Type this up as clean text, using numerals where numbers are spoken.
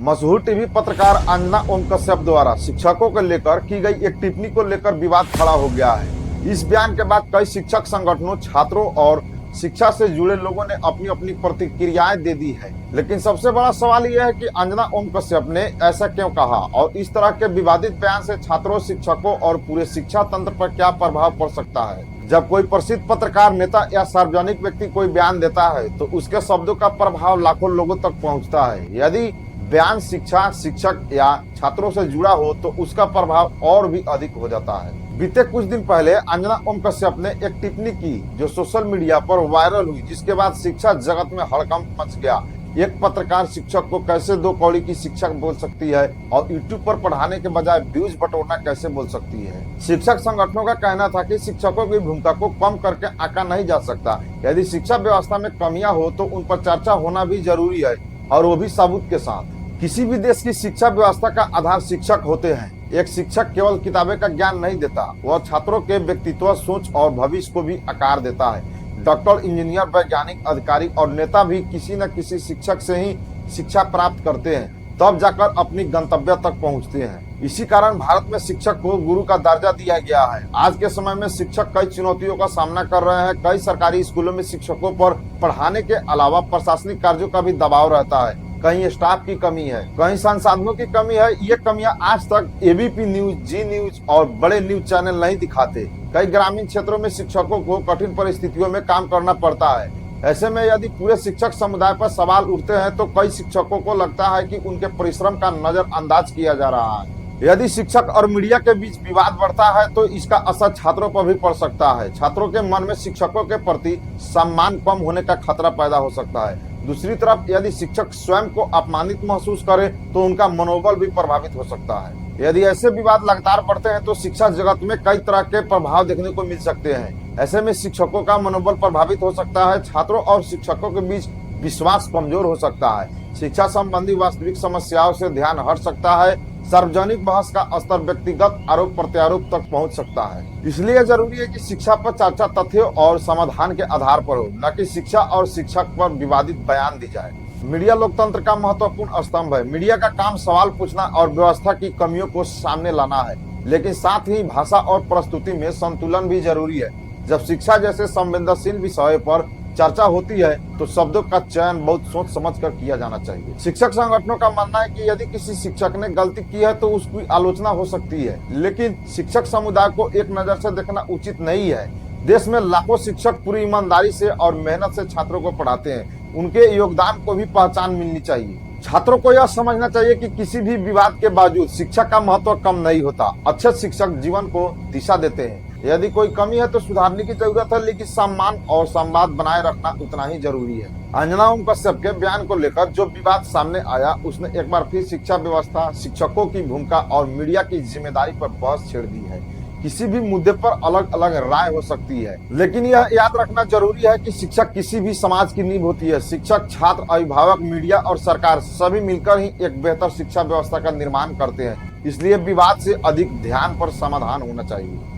मशहूर टीवी पत्रकार अंजना ओम कश्यप द्वारा शिक्षकों को लेकर की गई एक टिप्पणी को लेकर विवाद खड़ा हो गया है। इस बयान के बाद कई शिक्षक संगठनों, छात्रों और शिक्षा से जुड़े लोगों ने अपनी अपनी प्रतिक्रियाएं दे दी है। लेकिन सबसे बड़ा सवाल यह है कि अंजना ओम कश्यप ने ऐसा क्यों कहा और इस तरह के विवादित बयान से छात्रों, शिक्षकों और पूरे शिक्षा तंत्र पर क्या प्रभाव पड़ सकता है। जब कोई प्रसिद्ध पत्रकार, नेता या सार्वजनिक व्यक्ति कोई बयान देता है तो उसके शब्दों का प्रभाव लाखों लोगों तक पहुंचता है। यदि बयान शिक्षा, शिक्षक या छात्रों से जुड़ा हो तो उसका प्रभाव और भी अधिक हो जाता है। बीते कुछ दिन पहले अंजना ओम कश्यप ने एक टिप्पणी की जो सोशल मीडिया पर वायरल हुई, जिसके बाद शिक्षा जगत में हड़कंप मच गया। एक पत्रकार शिक्षक को कैसे दो कौड़ी की शिक्षक बोल सकती है और यूट्यूब पर पढ़ाने के बजाय व्यूज बटोरना कैसे बोल सकती है। शिक्षक संगठनों का कहना था कि शिक्षकों की भूमिका को कम करके आंका नहीं जा सकता। यदि शिक्षा व्यवस्था में कमियां हो तो उन पर चर्चा होना भी जरूरी है, और वो भी सबूत के साथ। किसी भी देश की शिक्षा व्यवस्था का आधार शिक्षक होते हैं। एक शिक्षक केवल किताबें का ज्ञान नहीं देता, वह छात्रों के व्यक्तित्व, सोच और भविष्य को भी आकार देता है। डॉक्टर, इंजीनियर, वैज्ञानिक, अधिकारी और नेता भी किसी न किसी शिक्षक से ही शिक्षा प्राप्त करते हैं, तब जाकर अपनी गंतव्य तक पहुंचते हैं। इसी कारण भारत में शिक्षक को गुरु का दर्जा दिया गया है। आज के समय में शिक्षक कई चुनौतियों का सामना कर रहे हैं। कई सरकारी स्कूलों में शिक्षकों पर पढ़ाने के अलावा प्रशासनिक कार्यों का भी दबाव रहता है। कहीं स्टाफ की कमी है, कहीं संसाधनों की कमी है। ये कमियां आज तक एबीपी न्यूज, जी न्यूज और बड़े न्यूज चैनल नहीं दिखाते। कई ग्रामीण क्षेत्रों में शिक्षकों को कठिन परिस्थितियों में काम करना पड़ता है। ऐसे में यदि पूरे शिक्षक समुदाय पर सवाल उठते हैं तो कई शिक्षकों को लगता है कि उनके परिश्रम का नजरअंदाज किया जा रहा है। यदि शिक्षक और मीडिया के बीच विवाद बढ़ता है तो इसका असर छात्रों पर भी पड़ सकता है। छात्रों के मन में शिक्षकों के प्रति सम्मान कम होने का खतरा पैदा हो सकता है। दूसरी तरफ यदि शिक्षक स्वयं को अपमानित महसूस करे तो उनका मनोबल भी प्रभावित हो सकता है। यदि ऐसे विवाद लगातार बढ़ते हैं तो शिक्षा जगत में कई तरह के प्रभाव देखने को मिल सकते हैं। ऐसे में शिक्षकों का मनोबल प्रभावित हो सकता है, छात्रों और शिक्षकों के बीच विश्वास कमजोर हो सकता है, शिक्षा संबंधी वास्तविक समस्याओं से ध्यान हट सकता है, सार्वजनिक बहस का स्तर व्यक्तिगत आरोप प्रत्यारोप तक पहुंच सकता है। इसलिए जरूरी है कि शिक्षा पर चर्चा तथ्यों और समाधान के आधार पर हो, न कि शिक्षा और शिक्षक पर विवादित बयान दी जाए। मीडिया लोकतंत्र का महत्वपूर्ण स्तंभ है। मीडिया का काम सवाल पूछना और व्यवस्था की कमियों को सामने लाना है, लेकिन साथ ही भाषा और प्रस्तुति में संतुलन भी जरूरी है। जब शिक्षा जैसे संवेदनशील विषय पर चर्चा होती है तो शब्दों का चयन बहुत सोच समझ कर किया जाना चाहिए। शिक्षक संगठनों का मानना है कि यदि किसी शिक्षक ने गलती की है तो उसकी आलोचना हो सकती है, लेकिन शिक्षक समुदाय को एक नजर से देखना उचित नहीं है। देश में लाखों शिक्षक पूरी ईमानदारी से और मेहनत से छात्रों को पढ़ाते हैं। उनके योगदान को भी पहचान मिलनी चाहिए। छात्रों को यह समझना चाहिए कि किसी भी विवाद के बावजूद शिक्षक का महत्व कम नहीं होता। अच्छे शिक्षक जीवन को दिशा देते हैं। यदि कोई कमी है तो सुधारने की जरूरत है, लेकिन सम्मान और संवाद बनाए रखना उतना ही जरूरी है। अंजना ओम कश्यप के बयान को लेकर जो विवाद सामने आया, उसने एक बार फिर शिक्षा व्यवस्था, शिक्षकों की भूमिका और मीडिया की जिम्मेदारी पर बहस छेड़ दी है। किसी भी मुद्दे पर अलग अलग राय हो सकती है, लेकिन यह याद रखना जरूरी है कि शिक्षक किसी भी समाज की नींव होती है। शिक्षक, छात्र, अभिभावक, मीडिया और सरकार सभी मिलकर ही एक बेहतर शिक्षा व्यवस्था का निर्माण करते हैं। इसलिए विवाद से अधिक ध्यान पर समाधान होना चाहिए।